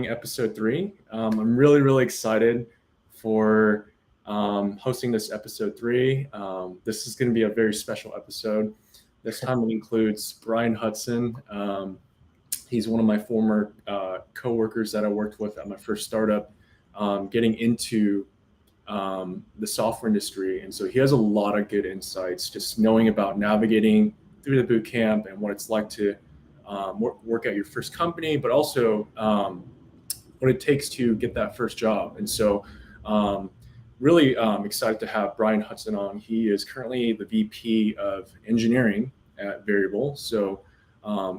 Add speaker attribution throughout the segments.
Speaker 1: episode 3. I'm really excited for hosting this episode 3. This is going to be a very special episode. This time it includes Brian Hudson. He's one of my former coworkers that I worked with at my first startup, getting into the software industry. And so he has a lot of good insights, just knowing about navigating through the boot camp and what it's like to work at your first company, but also what it takes to get that first job. And so really excited to have Brian Hudson on. He is currently the VP of engineering at Veryable. So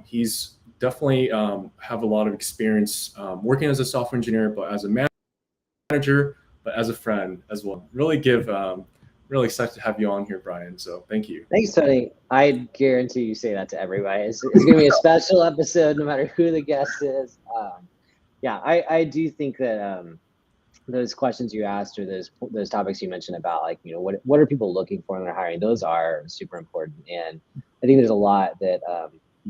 Speaker 1: he's definitely have a lot of experience working as a software engineer, but as a manager, but as a friend as well. Really excited to have you on here, Brian. So thank you.
Speaker 2: Thanks, Tony. I guarantee you say that to everybody. It's going to be a special episode, no matter who the guest is. Yeah, I do think that those questions you asked, or those topics you mentioned about, like, what are people looking for when they're hiring? Those are super important, and I think there's a lot that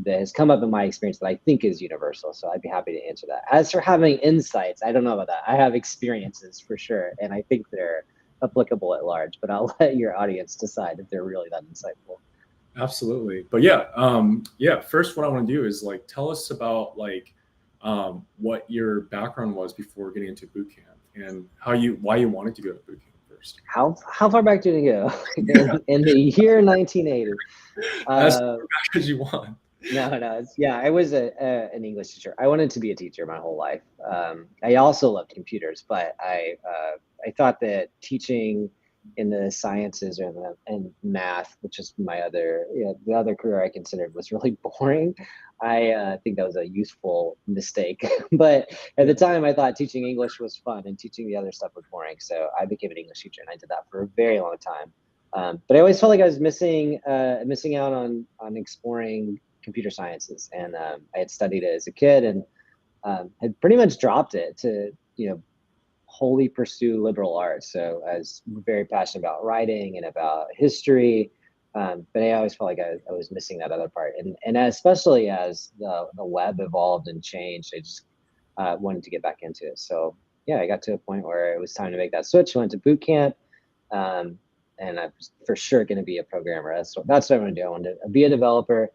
Speaker 2: that has come up in my experience that I think is universal. So I'd be happy to answer that. As for having insights, I don't know about that. I have experiences for sure, and I think they're applicable at large. But I'll let your audience decide if they're really that insightful.
Speaker 1: Absolutely, but yeah. First, what I want to do is tell us about what your background was before getting into boot camp, and why you wanted to go to boot camp first.
Speaker 2: How far back do you go? in the year 1980.
Speaker 1: As far back as you want.
Speaker 2: No, I was an English teacher. I wanted to be a teacher my whole life. I also loved computers, but I thought that teaching in the sciences and math, which is my the other career I considered, was really boring. I think that was a useful mistake. But at the time, I thought teaching English was fun and teaching the other stuff was boring. So I became an English teacher, and I did that for a very long time. But I always felt like I was missing out on exploring computer sciences, and I had studied it as a kid, and had pretty much dropped it to wholly pursue liberal arts. So I was very passionate about writing and about history, but I always felt like I was missing that other part. And especially as the web evolved and changed, I just wanted to get back into it. So yeah, I got to a point where it was time to make that switch. I went to boot camp, and I was for sure going to be a programmer. That's what I wanted to do. I wanted to be a developer.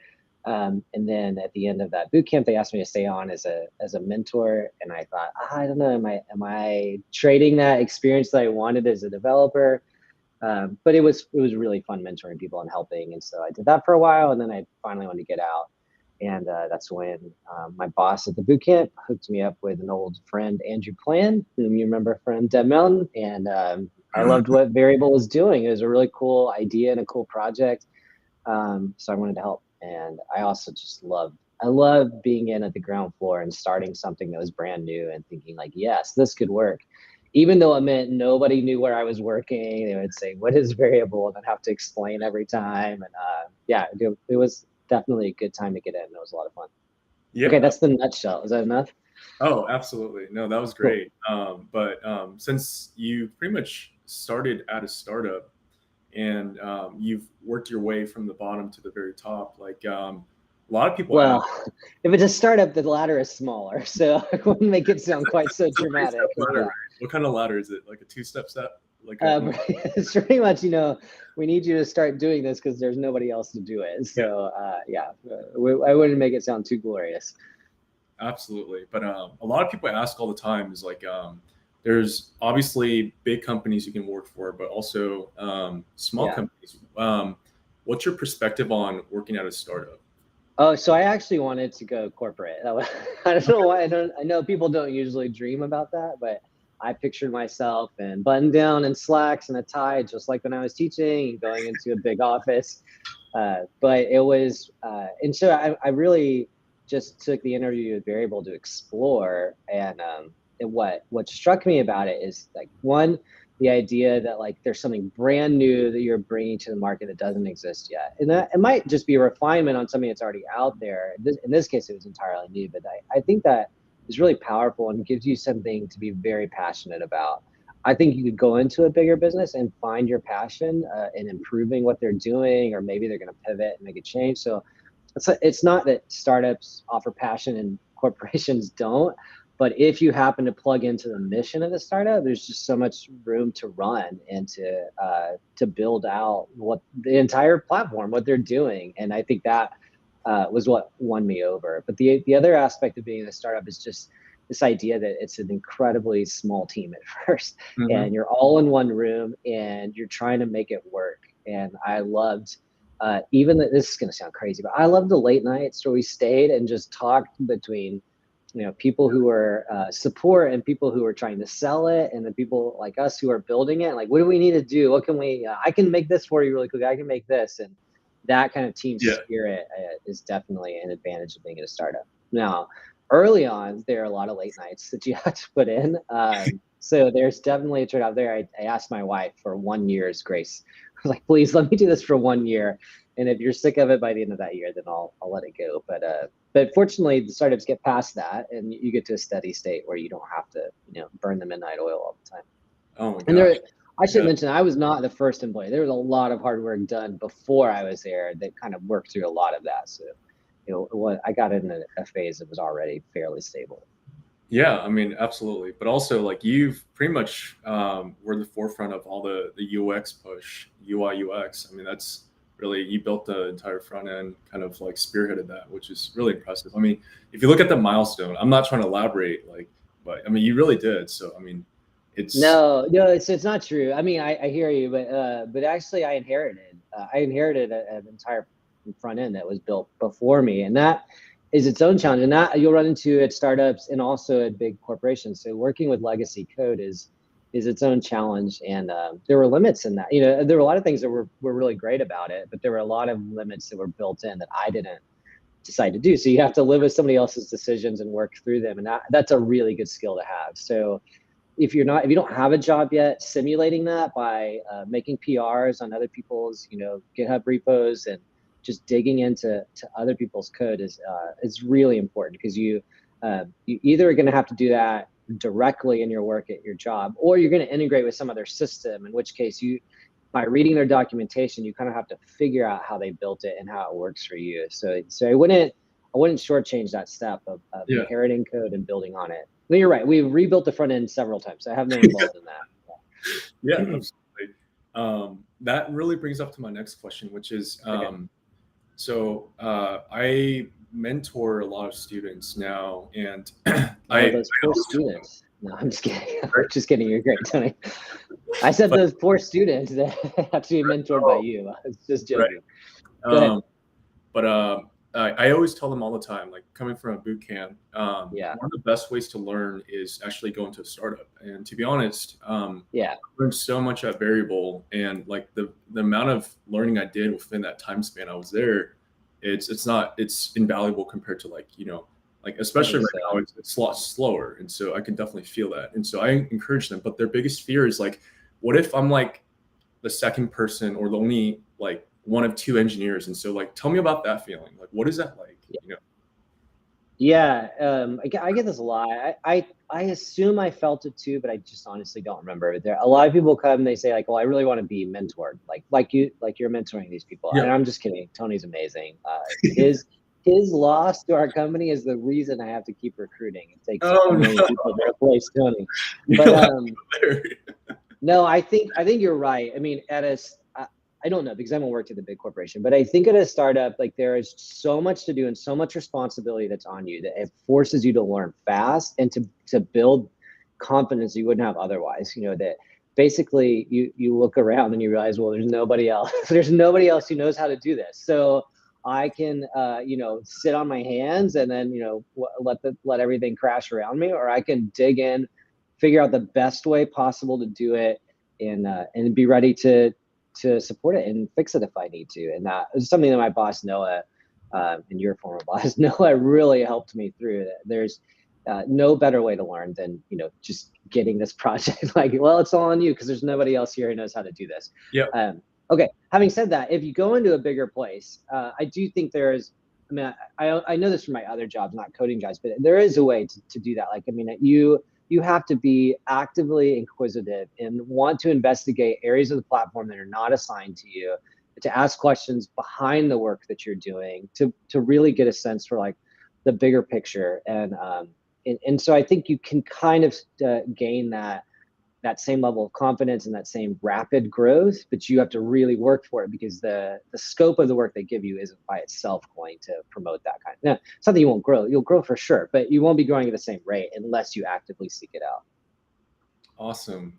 Speaker 2: And then at the end of that boot camp, they asked me to stay on as a mentor, and I thought, I don't know, am I trading that experience that I wanted as a developer? But it was really fun mentoring people and helping, and so I did that for a while, and then I finally wanted to get out, and that's when my boss at the boot camp hooked me up with an old friend, Andrew Plan, whom you remember from DevMountain, and I loved what Veryable was doing. It was a really cool idea and a cool project, so I wanted to help. And I also just love being in at the ground floor and starting something that was brand new and thinking like, yes, this could work. Even though it meant nobody knew where I was working, they would say, what is Veryable? And I'd have to explain every time. And it was definitely a good time to get in. It was a lot of fun. Yeah. Okay, that's the nutshell. Is that enough?
Speaker 1: Oh, absolutely. No, that was great. Cool. But since you pretty much started at a startup, and you've worked your way from the bottom to the very top, a lot of people.
Speaker 2: Well, if it's a startup, the ladder is smaller, so I wouldn't make it sound quite so dramatic.
Speaker 1: Ladder, right? What kind of ladder is it? Like a two-step step?
Speaker 2: It's pretty much, we need you to start doing this because there's nobody else to do it. So I wouldn't make it sound too glorious.
Speaker 1: Absolutely, but a lot of people ask all the time is there's obviously big companies you can work for, but also small companies. What's your perspective on working at a startup?
Speaker 2: Oh, so I actually wanted to go corporate. I don't know why. I know people don't usually dream about that, but I pictured myself in button down and slacks and a tie, just like when I was teaching and going into a big office. But it was, and so I really just took the interview with Veryable to explore, and what struck me about it is one, the idea that there's something brand new that you're bringing to the market that doesn't exist yet, and that it might just be a refinement on something that's already out there. In this case, it was entirely new, but I think that is really powerful and gives you something to be very passionate about. I think you could go into a bigger business and find your passion in improving what they're doing, or maybe they're going to pivot and make a change. So it's not that startups offer passion and corporations don't, But if you happen to plug into the mission of the startup, there's just so much room to run and to build out what the entire platform, what they're doing. And I think that was what won me over. But the other aspect of being in a startup is just this idea that it's an incredibly small team at first, and you're all in one room and you're trying to make it work. And I loved, even this is going to sound crazy, but I loved the late nights where we stayed and just talked between, people who are support and people who are trying to sell it, and the people like us who are building it. Like, what do we need to do? What can we, I can make this for you really quick. I can make this. And that kind of team spirit is definitely an advantage of being in a startup. Now, early on, there are a lot of late nights that you have to put in. So there's definitely a trade-off there. I asked my wife for 1 year's grace. I was like, please let me do this for 1 year. And if you're sick of it by the end of that year, then I'll let it go. But fortunately, the startups get past that, and you get to a steady state where you don't have to, burn the midnight oil all the time.
Speaker 1: Oh my gosh.
Speaker 2: And I should mention, I was not the first employee. There was a lot of hard work done before I was there that kind of worked through a lot of that. So, I got in a phase that was already fairly stable.
Speaker 1: Yeah, I mean, absolutely. But also, like, you've pretty much were the forefront of all the UX push, UI, UX. I mean, that's really, you built the entire front end, kind of like spearheaded that, which is really impressive. I mean, if you look at the milestone, I'm not trying to elaborate, but I mean, you really did. So, I mean,
Speaker 2: no, it's not true. I mean, I hear you, but actually I inherited an entire front end that was built before me, and that is its own challenge, and that you'll run into at startups and also at big corporations. So working with legacy code is its own challenge, and there were limits in that. There were a lot of things that were really great about it, but there were a lot of limits that were built in that I didn't decide to do. So you have to live with somebody else's decisions and work through them, and that's a really good skill to have. So if you don't have a job yet, simulating that by making PRs on other people's GitHub repos and just digging into other people's code is really important, because you either are going to have to do that directly in your work at your job, or you're going to integrate with some other system, in which case by reading their documentation, you kind of have to figure out how they built it and how it works for you. So I wouldn't shortchange that step of inheriting code and building on it. But you're right. We've rebuilt the front end several times. So I have been involved in that.
Speaker 1: Yeah, absolutely. That really brings up to my next question, which is, so I mentor a lot of students now, and
Speaker 2: those poor students. No, I'm just kidding. I'm just kidding. You're great, Tony. I said those poor students that have to be mentored by you. I was just joking.
Speaker 1: Right. Go ahead. But I always tell them all the time, like, coming from a boot camp, one of the best ways to learn is actually going to a startup. And to be honest, I learned so much at Veryable, and like the amount of learning I did within that time span I was there, it's invaluable compared to especially right now, it's a lot slower. And so I can definitely feel that. And so I encourage them, but their biggest fear is like, what if I'm like the second person or the only like one of two engineers? And so tell me about that feeling. Like, what is that like?
Speaker 2: I get this a lot. I assume I felt it too, but I just honestly don't remember. There a lot of people come and they say like, well, I really want to be mentored, like you're mentoring these people. And I'm just kidding. Tony's amazing. His loss to our company is the reason I have to keep recruiting. It takes a million people to replace Tony. But no, I think you're right. I mean, I don't know, because I haven't worked at the big corporation, but I think at a startup, like, there is so much to do and so much responsibility that's on you that it forces you to learn fast and to build confidence you wouldn't have otherwise. That basically you look around and you realize, well, there's nobody else. There's nobody else who knows how to do this. So I can, sit on my hands and then, let everything crash around me, or I can dig in, figure out the best way possible to do it, and be ready to support it and fix it if I need to. And that is something that my boss, Noah, and your former boss, Noah, really helped me through. There's no better way to learn than, just getting this project like, well, it's all on you because there's nobody else here who knows how to do this.
Speaker 1: Yeah.
Speaker 2: Okay. Having said that, if you go into a bigger place, I do think there is, I mean, I know this from my other jobs, not coding jobs, but there is a way to do that. Like, I mean, you have to be actively inquisitive and want to investigate areas of the platform that are not assigned to you, to ask questions behind the work that you're doing, to really get a sense for like the bigger picture. And and so I think you can kind of gain that same level of confidence and that same rapid growth, but you have to really work for it because the scope of the work they give you isn't by itself going to promote that kind of. Now, it's not that you won't grow, you'll grow for sure, but you won't be growing at the same rate unless you actively seek it out.
Speaker 1: Awesome.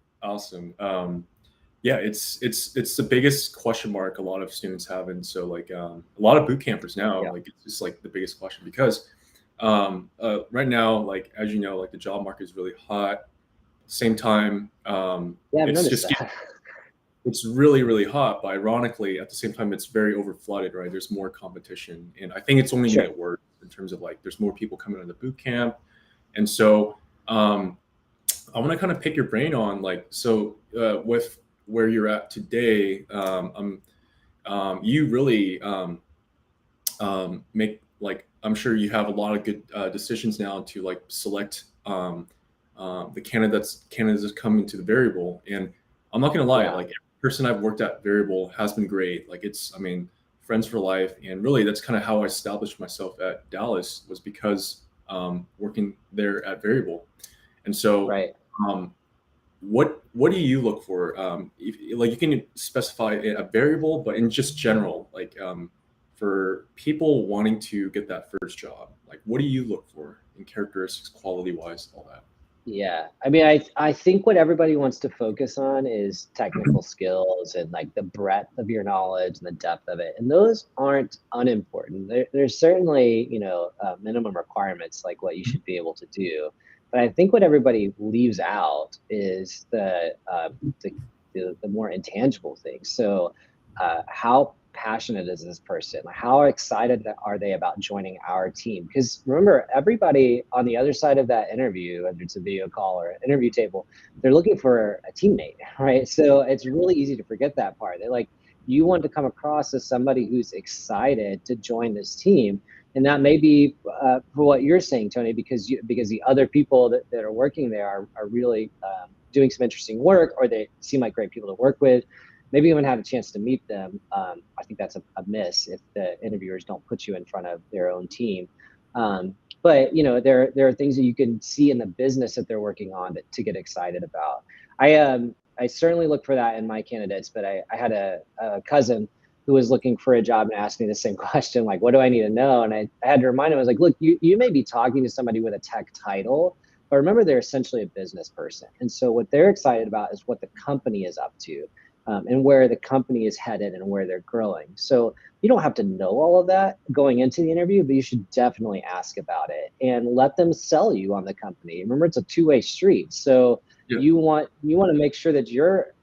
Speaker 1: Yeah, it's the biggest question mark a lot of students have. And so like a lot of boot campers now,
Speaker 2: Yeah.
Speaker 1: like it's just like the biggest question because right now, like as you know, like the job market is really hot. Same time,
Speaker 2: Yeah, I've
Speaker 1: it's
Speaker 2: noticed
Speaker 1: just
Speaker 2: that.
Speaker 1: it's really, really hot, but ironically, at the same time, it's very overflooded, right? There's more competition. And I think it's only gonna
Speaker 2: Sure.
Speaker 1: get worse in terms of like there's more people coming on the boot camp. And so I want to kind of pick your brain on like, so with where you're at today, you really make like, I'm sure you have a lot of good decisions now to like select the candidates coming to the Veryable. And I'm not gonna lie,
Speaker 2: Yeah.
Speaker 1: like every person I've worked at Veryable has been great. Like it's, I mean, friends for life. And really that's kind of how I established myself at Dallas was because working there at Veryable. And so
Speaker 2: Right.
Speaker 1: um, what do you look for? Like you can specify a variable, but in just general, like for people wanting to get that first job, like what do you look for in characteristics, quality wise, all that?
Speaker 2: Yeah. I mean, I think what everybody wants to focus on is technical skills and like the breadth of your knowledge and the depth of it. And those aren't unimportant. There's certainly, minimum requirements like what you should be able to do. But I think what everybody leaves out is the more intangible things. So, how passionate is this person? Like, how excited are they about joining our team? Because remember, everybody on the other side of that interview, whether it's a video call or an interview table, they're looking for a teammate, right? So it's really easy to forget that part. They're like, you want to come across as somebody who's excited to join this team. And that may be for what you're saying, Tony, because the other people that are working there are really doing some interesting work, or they seem like great people to work with. Maybe even have a chance to meet them. I think that's a miss if the interviewers don't put you in front of their own team. But there are things that you can see in the business that they're working on to get excited about. I certainly look for that in my candidates, but I had a cousin who was looking for a job and asked me the same question, like, what do I need to know? And I had to remind him, I was like, look, you may be talking to somebody with a tech title, but remember, they're essentially a business person. And so what they're excited about is what the company is up to, and where the company is headed and where they're growing. So you don't have to know all of that going into the interview, but you should definitely ask about it and let them sell you on the company. Remember, it's a two-way street. So
Speaker 1: Yeah.
Speaker 2: you want to make sure that you're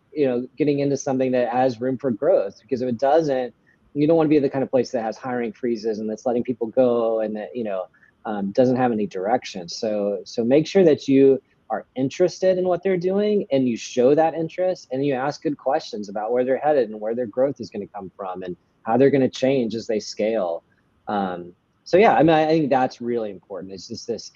Speaker 2: getting into something that has room for growth, because if it doesn't, you don't want to be the kind of place that has hiring freezes and that's letting people go and that doesn't have any direction. So make sure that you are interested in what they're doing and you show that interest and you ask good questions about where they're headed and where their growth is going to come from and how they're going to change as they scale. So yeah, I mean, I think that's really important. It's just this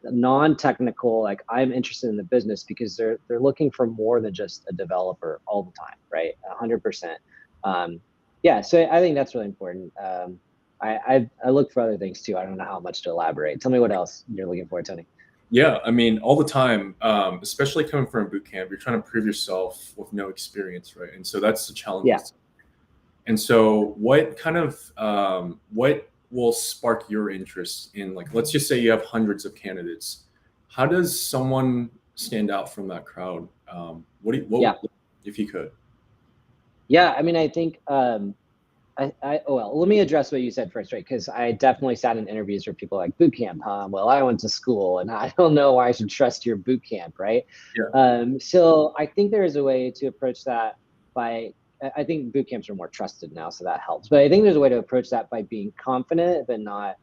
Speaker 2: non-technical, like, I'm interested in the business, because they're looking for more than just a developer all the time, right? 100%. Yeah, so I think that's really important. I look for other things too. I don't know how much to elaborate. Tell me what else you're looking for, Tony.
Speaker 1: Yeah, I mean, all the time, especially coming from a boot camp, you're trying to prove yourself with no experience, right? And so that's the challenge.
Speaker 2: Yeah.
Speaker 1: And so what kind of what will spark your interest in, like, let's just say you have hundreds of candidates. How does someone stand out from that crowd?
Speaker 2: Yeah.
Speaker 1: If you could?
Speaker 2: Yeah, I mean, I think well, let me address what you said first, right? Because I definitely sat in interviews where people are like, boot camp, huh? Well, I went to school and I don't know why I should trust your boot camp, right?
Speaker 1: Yeah.
Speaker 2: So I think there is a way to approach that by, I think boot camps are more trusted now, so that helps. But I think there's a way to approach that by being confident but not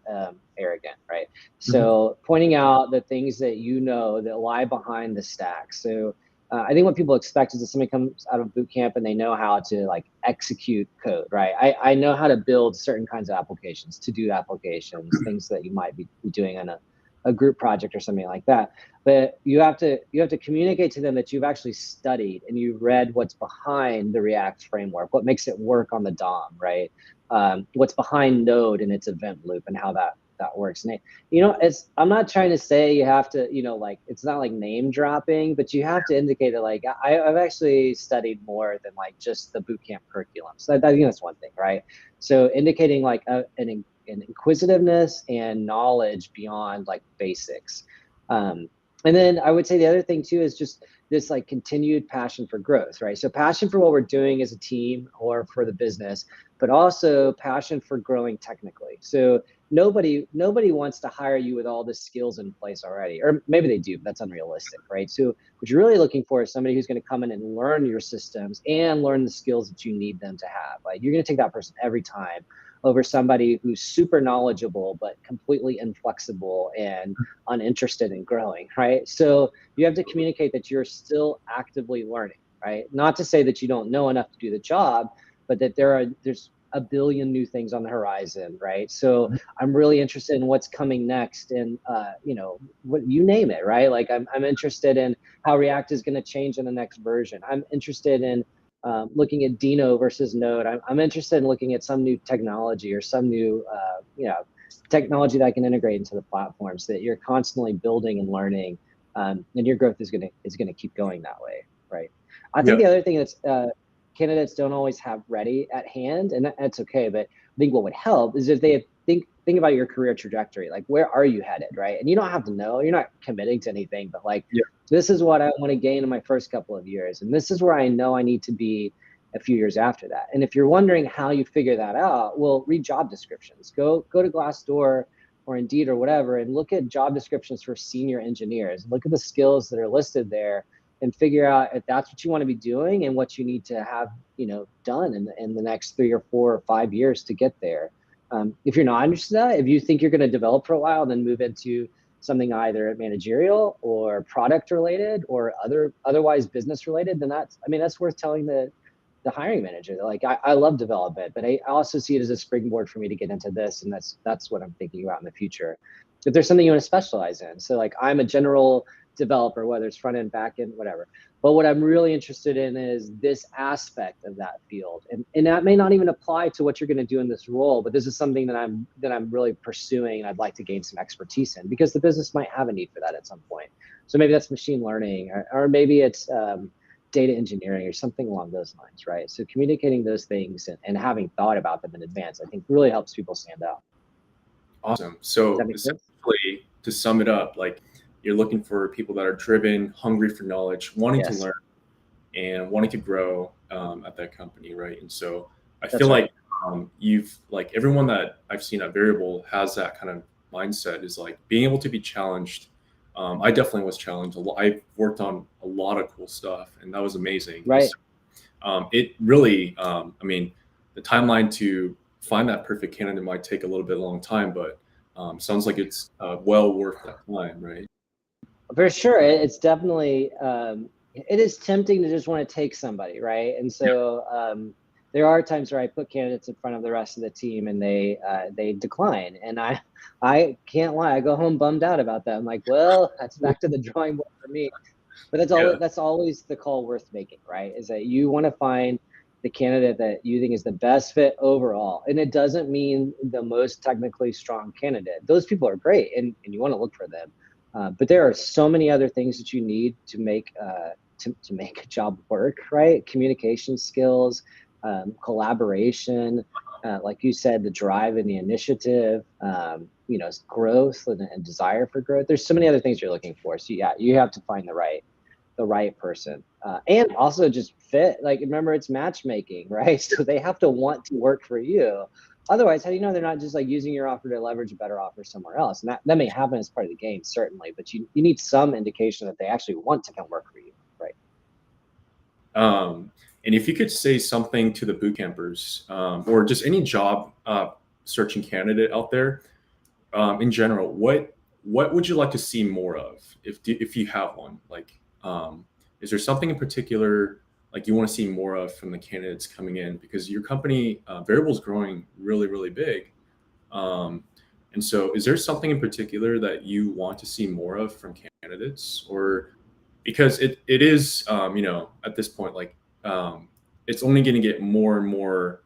Speaker 2: arrogant, right? So pointing out the things that that lie behind the stack. So I think what people expect is that somebody comes out of boot camp and they know how to like execute code, right? I know how to build certain kinds of applications, to-do applications, things that you might be doing on a group project or something like that. But you have to communicate to them that you've actually studied and you've read what's behind the React framework, what makes it work on the DOM, right? What's behind Node and its event loop and how that that works. And I'm not trying to say you have to, like, it's not like name dropping, but you have to indicate that, like, I've actually studied more than like just the bootcamp curriculum. So I think that's one thing, right? So indicating like an inquisitiveness and knowledge beyond like basics. And then I would say the other thing too is just this like continued passion for growth, right? So passion for what we're doing as a team or for the business, but also passion for growing technically. So nobody wants to hire you with all the skills in place already, or maybe they do, but that's unrealistic, right? So what you're really looking for is somebody who's going to come in and learn your systems and learn the skills that you need them to have. Like, you're going to take that person every time over somebody who's super knowledgeable but completely inflexible and uninterested in growing, right? So you have to communicate that you're still actively learning, right? Not to say that you don't know enough to do the job, but that there's a billion new things on the horizon, right? So I'm really interested in what's coming next, and what you name it, right? Like, I'm interested in how React is going to change in the next version. I'm interested in looking at Dino versus Node. I'm interested in looking at some new technology or some new technology that I can integrate into the platform, so that you're constantly building and learning, and your growth is gonna keep going that way, right? I think the other thing that's candidates don't always have ready at hand, and that's okay. But I think what would help is if they think about your career trajectory, like, where are you headed, right? And you don't have to know, you're not committing to anything, but like, this is what I want to gain in my first couple of years, and this is where I know I need to be a few years after that. And if you're wondering how you figure that out, well, read job descriptions. Go to Glassdoor or Indeed or whatever, and look at job descriptions for senior engineers. Look at the skills that are listed there, and figure out if that's what you want to be doing and what you need to have done in the next 3 or 4 or 5 years to get there. If you're not interested in that, if you think you're going to develop for a while, then move into something either managerial or product related or otherwise business related, then that's worth telling the hiring manager. Like, I love development, but I also see it as a springboard for me to get into this, and that's what I'm thinking about in the future. If there's something you want to specialize in, so like, I'm a general developer, whether it's front end, back end, whatever. But what I'm really interested in is this aspect of that field, and that may not even apply to what you're going to do in this role. But this is something that I'm really pursuing, and I'd like to gain some expertise in, because the business might have a need for that at some point. So maybe that's machine learning, or maybe it's data engineering or something along those lines, right? So communicating those things and having thought about them in advance, I think, really helps people stand out.
Speaker 1: Awesome. So essentially, to sum it up, like, you're looking for people that are driven, hungry for knowledge, wanting to learn, and wanting to grow at that company, right? And so I feel like you've, like, everyone that I've seen at Veryable has that kind of mindset, is like being able to be challenged. I definitely was challenged. I worked on a lot of cool stuff, and that was amazing.
Speaker 2: Right.
Speaker 1: So, it really, I mean, the timeline to find that perfect candidate might take a little bit long time, but sounds like it's well worth that time, right?
Speaker 2: For sure. It's definitely, it is tempting to just want to take somebody, right? And so there are times where I put candidates in front of the rest of the team, and they decline. And I can't lie, I go home bummed out about that. I'm like, well, that's back to the drawing board for me. But that's always the call worth making, right? Is that you want to find the candidate that you think is the best fit overall. And it doesn't mean the most technically strong candidate. Those people are great, and you want to look for them. But there are so many other things that you need to make to make a job work, right? Communication skills, collaboration, like you said, the drive and the initiative, growth and desire for growth. There's so many other things you're looking for. So yeah, you have to find the right person, and also just fit. Like, remember, it's matchmaking, right? So they have to want to work for you. Otherwise, how do you know they're not just like using your offer to leverage a better offer somewhere else? And that may happen as part of the game, certainly, but you need some indication that they actually want to come work for you, right?
Speaker 1: And if you could say something to the boot campers, or just any job searching candidate out there, in general, what would you like to see more of, if you have one? Like, is there something in particular like you want to see more of from the candidates coming in? Because your company, Veryable, is growing really, really big. And so is there something in particular that you want to see more of from candidates? Or because it is, at this point, like, it's only going to get more and more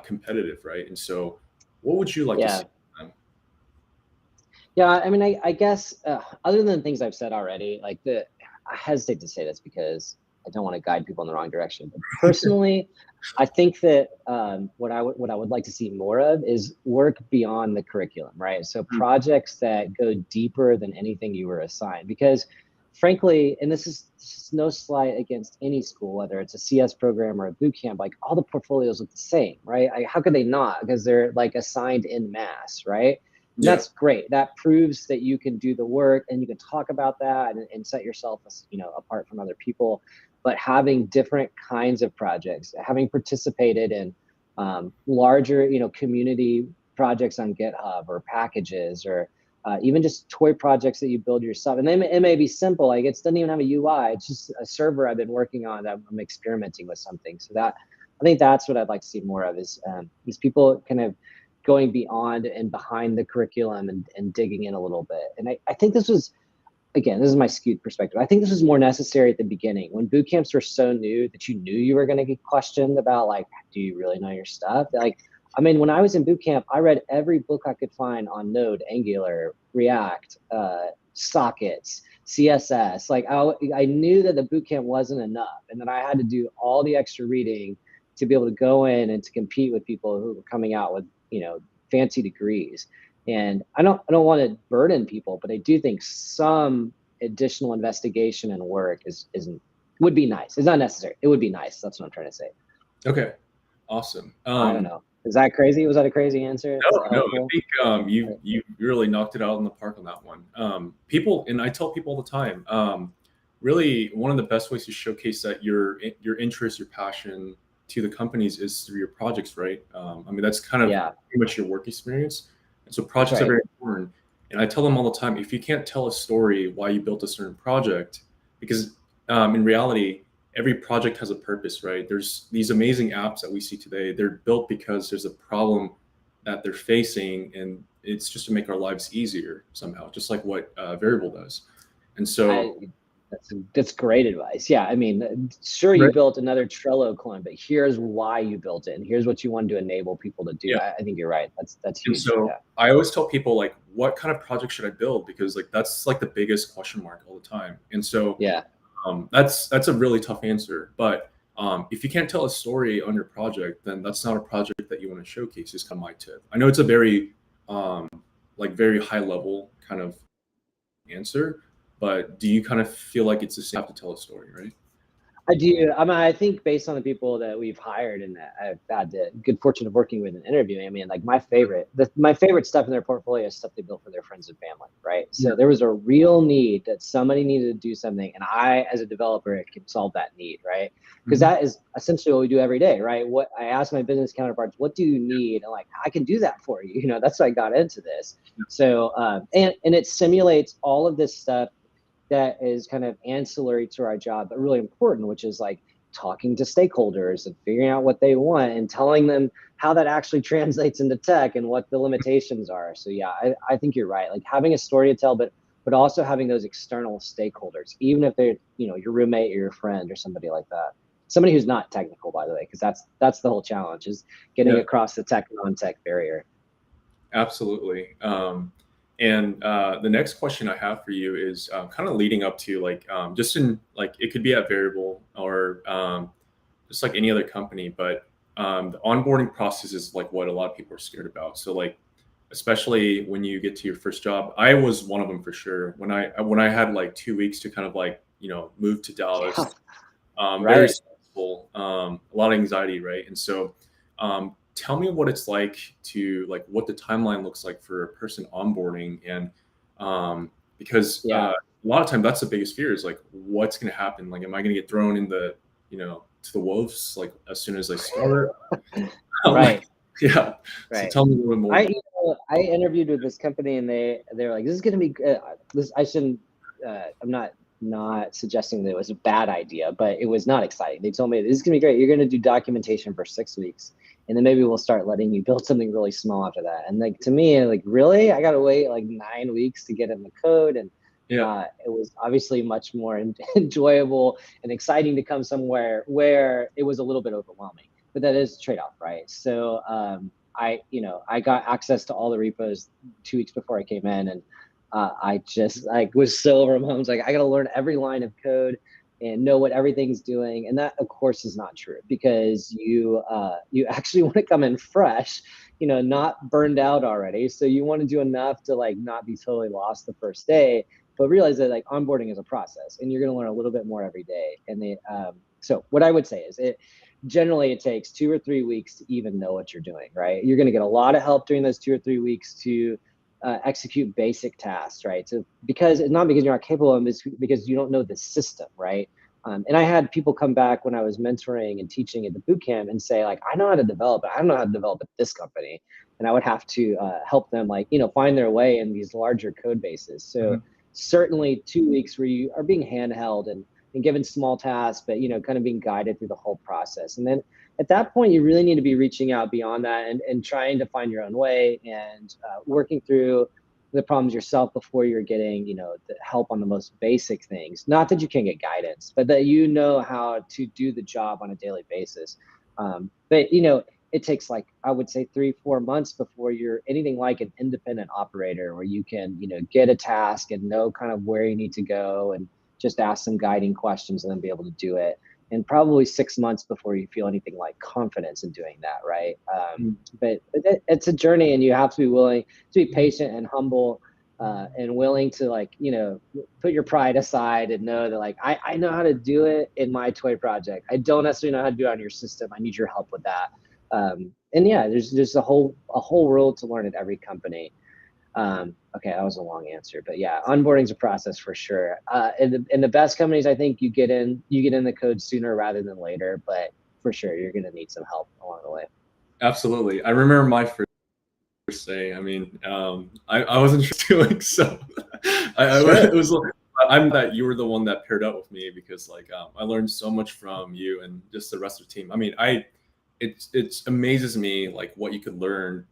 Speaker 1: competitive, right? And so what would you like to see from them?
Speaker 2: Yeah, I mean, I guess other than things I've said already, I hesitate to say this because I don't want to guide people in the wrong direction. But personally, I think that what I would like to see more of is work beyond the curriculum, right? So
Speaker 1: Mm.
Speaker 2: projects that go deeper than anything you were assigned. Because frankly, and this is no slight against any school, whether it's a CS program or a boot camp, like all the portfolios look the same, right? How could they not? Because they're like assigned in mass, right? And
Speaker 1: Yeah.
Speaker 2: that's great. That proves that you can do the work and you can talk about that and set yourself as, apart from other people. But having different kinds of projects, having participated in larger, community projects on GitHub or packages or even just toy projects that you build yourself. And then it may be simple, like it doesn't even have a UI. It's just a server I've been working on that I'm experimenting with something. So that I think that's what I'd like to see more of is people kind of going beyond and behind the curriculum and digging in a little bit. And I think this was, again, this is my skewed perspective. I think this was more necessary at the beginning when boot camps were so new that you knew you were going to get questioned about, like, do you really know your stuff? Like, I mean, when I was in boot camp, I read every book I could find on Node, Angular, React, sockets, CSS. Like, I knew that the boot camp wasn't enough, and that I had to do all the extra reading to be able to go in and to compete with people who were coming out with fancy degrees. And I don't want to burden people, but I do think some additional investigation and work would be nice. It's not necessary. It would be nice. That's what I'm trying to say.
Speaker 1: Okay. Awesome.
Speaker 2: I don't know. Is that crazy? Was that a crazy answer?
Speaker 1: No. I think you really knocked it out in the park on that one. People, and I tell people all the time, really one of the best ways to showcase that your interest, your passion to the companies is through your projects, right? I mean, that's kind of pretty much your work experience. And so projects are very important. And I tell them all the time, if you can't tell a story why you built a certain project, because in reality, every project has a purpose, right? There's these amazing apps that we see today. They're built because there's a problem that they're facing, and it's just to make our lives easier somehow, just like what Veryable does. And so
Speaker 2: that's great advice. Yeah, I mean, sure, you built another Trello clone, but here's why you built it, and here's what you wanted to enable people to do. Yeah. I think you're right. That's huge.
Speaker 1: And so I always tell people, like, what kind of project should I build? Because like that's like the biggest question mark all the time. And so that's a really tough answer. But if you can't tell a story on your project, then that's not a project that you want to showcase. Is kind of my tip. I know it's a very very high level kind of answer, but do you kind of feel like it's the same? You have to tell a story, right?
Speaker 2: I do. I mean, I think based on the people that we've hired and that I've had the good fortune of working with and interviewing, I mean, like my favorite stuff in their portfolio is stuff they built for their friends and family, right? So there was a real need that somebody needed to do something, and I, as a developer, can solve that need, right? Because that is essentially what we do every day, right? What I ask my business counterparts, what do you need? And like, I can do that for you. That's why I got into this. So, and it simulates all of this stuff that is kind of ancillary to our job, but really important, which is like talking to stakeholders and figuring out what they want and telling them how that actually translates into tech and what the limitations are. So yeah, I think you're right. Like having a story to tell, but also having those external stakeholders, even if they're, your roommate or your friend or somebody like that. Somebody who's not technical, by the way, because that's the whole challenge, is getting across the tech non-tech barrier.
Speaker 1: Absolutely. And the next question I have for you is kind of leading up to like just in like it could be at Veryable or just like any other company, but the onboarding process is like what a lot of people are scared about. So like especially when you get to your first job, I was one of them for sure. When I had like 2 weeks to kind of like move to Dallas, very stressful, a lot of anxiety, right? And so tell me what it's like to like what the timeline looks like for a person onboarding, and because a lot of time that's the biggest fear is like what's going to happen, like am I going to get thrown in the to the wolves like as soon as I start?
Speaker 2: Right.
Speaker 1: So tell me a little more.
Speaker 2: I interviewed with this company and they're like, this is going to be this I shouldn't I'm not suggesting that it was a bad idea, but it was not exciting. They told me this is going to be great. You're going to do documentation for 6 weeks. And then maybe we'll start letting you build something really small after that. And like, to me, like, really, I got to wait like 9 weeks to get in the code. And it was obviously much more enjoyable and exciting to come somewhere where it was a little bit overwhelming, but that is a trade-off, right? So I got access to all the repos 2 weeks before I came in, and I just like was so overwhelmed. Like I got to learn every line of code and know what everything's doing. And that of course is not true, because you actually want to come in fresh, not burned out already. So you want to do enough to like not be totally lost the first day, but realize that like onboarding is a process and you're going to learn a little bit more every day. And so what I would say is generally it takes 2 or 3 weeks to even know what you're doing, right? You're going to get a lot of help during those 2 or 3 weeks to execute basic tasks, right? So it's not because you're not capable of them, it's because you don't know the system, right? And I had people come back when I was mentoring and teaching at the boot camp and say like, I know how to develop, but I don't know how to develop at this company. And I would have to help them like, find their way in these larger code bases. So certainly 2 weeks where you are being handheld and given small tasks, but kind of being guided through the whole process. And then at that point, you really need to be reaching out beyond that and trying to find your own way and working through the problems yourself before you're getting, the help on the most basic things. Not that you can't get guidance, but that you know how to do the job on a daily basis. But it takes like, I would say 3-4 months before you're anything like an independent operator where you can, get a task and know kind of where you need to go and just ask some guiding questions and then be able to do it. And probably 6 months before you feel anything like confidence in doing that, right? But it's a journey, and you have to be willing to be patient and humble, and willing to like, put your pride aside and know that like, I know how to do it in my toy project. I don't necessarily know how to do it on your system. I need your help with that. And yeah, there's a whole world to learn at every company. Okay, that was a long answer, but yeah, onboarding is a process for sure. In the best companies, I think you get in the code sooner rather than later, but for sure, you're going to need some help along the way.
Speaker 1: Absolutely. I remember my first day. I mean, I wasn't sure doing so. It was. I'm that you were the one that paired up with me because like I learned so much from you and just the rest of the team. I mean, it amazes me like what you could learn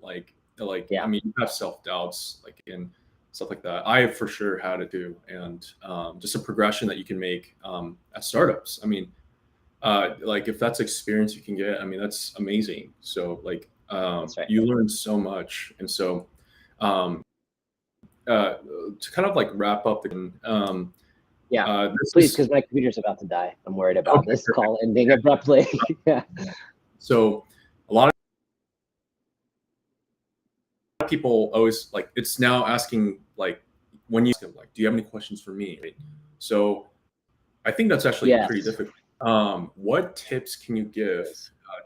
Speaker 2: Yeah.
Speaker 1: I mean, you have self-doubts like and stuff like that. I for sure had it too, and just a progression that you can make at startups. I mean, like if that's experience you can get, I mean, that's amazing. So like
Speaker 2: That's right.
Speaker 1: you learn so much, and so to kind of like wrap up the
Speaker 2: Yeah,
Speaker 1: this
Speaker 2: please,
Speaker 1: is
Speaker 2: because my computer's about to die. I'm worried about
Speaker 1: okay.
Speaker 2: this call ending abruptly. Yeah.
Speaker 1: So a lot of people always like it's now asking like when you ask them like, do you have any questions for me? Right? So I think that's actually pretty
Speaker 2: Yes.
Speaker 1: difficult. What tips can you give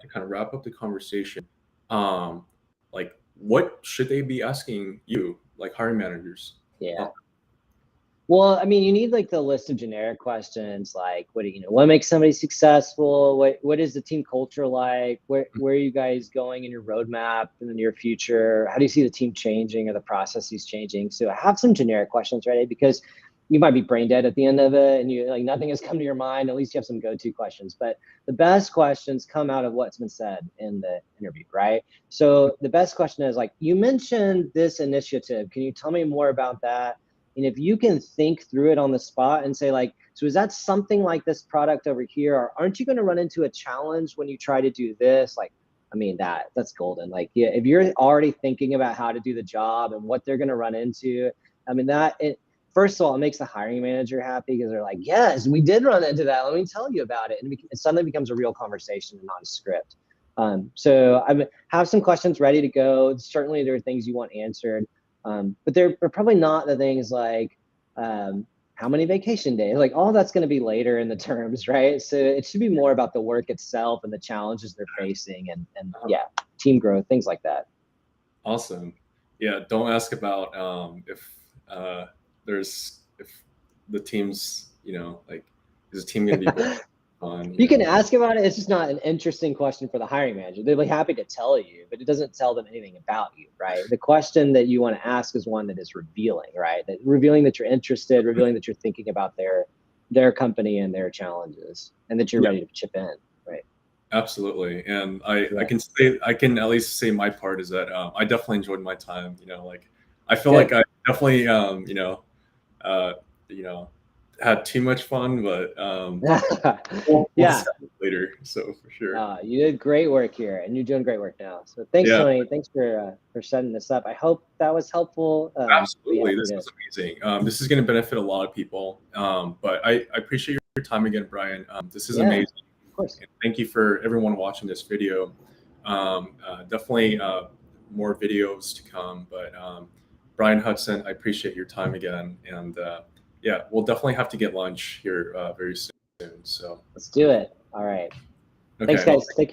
Speaker 1: to kind of wrap up the conversation? Like what should they be asking you, like hiring managers?
Speaker 2: Yeah. Well, I mean, you need like the list of generic questions, like what makes somebody successful? What is the team culture like? Where are you guys going in your roadmap in the near future? How do you see the team changing or the processes changing? So have some generic questions ready, because you might be brain dead at the end of it and you like nothing has come to your mind. At least you have some go-to questions. But the best questions come out of what's been said in the interview, right? So the best question is like, you mentioned this initiative. Can you tell me more about that? And if you can think through it on the spot and say like, so is that something like this product over here? Or aren't you going to run into a challenge when you try to do this? Like, I mean, that's golden. Like, yeah, if you're already thinking about how to do the job and what they're going to run into, I mean, first of all, it makes the hiring manager happy because they're like, yes, we did run into that. Let me tell you about it. And it suddenly becomes a real conversation and not a script. So I have some questions ready to go. Certainly there are things you want answered. But they're probably not the things like how many vacation days, like all that's going to be later in the terms, right? So it should be more about the work itself and the challenges they're facing and yeah, team growth, things like that.
Speaker 1: Awesome. Yeah, don't ask about if the team's like is the team gonna be built on
Speaker 2: You can ask about it. It's just not an interesting question for the hiring manager. They'll be happy to tell you, but it doesn't tell them anything about you, right? The question that you want to ask is one that is revealing, right? That revealing that you're interested, revealing that you're thinking about their company and their challenges, and that you're ready to chip in, right?
Speaker 1: Absolutely. And I can at least say my part is that I definitely enjoyed my time. Like I feel like I definitely uh, you know had too much fun, but we'll
Speaker 2: Yeah,
Speaker 1: discuss it later. So for sure.
Speaker 2: you did great work here, and you're doing great work now. So thanks,
Speaker 1: Yeah,
Speaker 2: Tony. Thanks for setting this up. I hope that was helpful. Be
Speaker 1: absolutely.
Speaker 2: happy
Speaker 1: This
Speaker 2: to.
Speaker 1: was amazing. This is going to benefit a lot of people. But I appreciate your time again, Brian. This is
Speaker 2: Yeah,
Speaker 1: amazing.
Speaker 2: of course.
Speaker 1: And thank you for everyone watching this video. Definitely more videos to come. But Brian Hudson, I appreciate your time again. And yeah, we'll definitely have to get lunch here very soon. So
Speaker 2: Let's do it. All right. Thanks,
Speaker 1: okay.
Speaker 2: guys. Take care.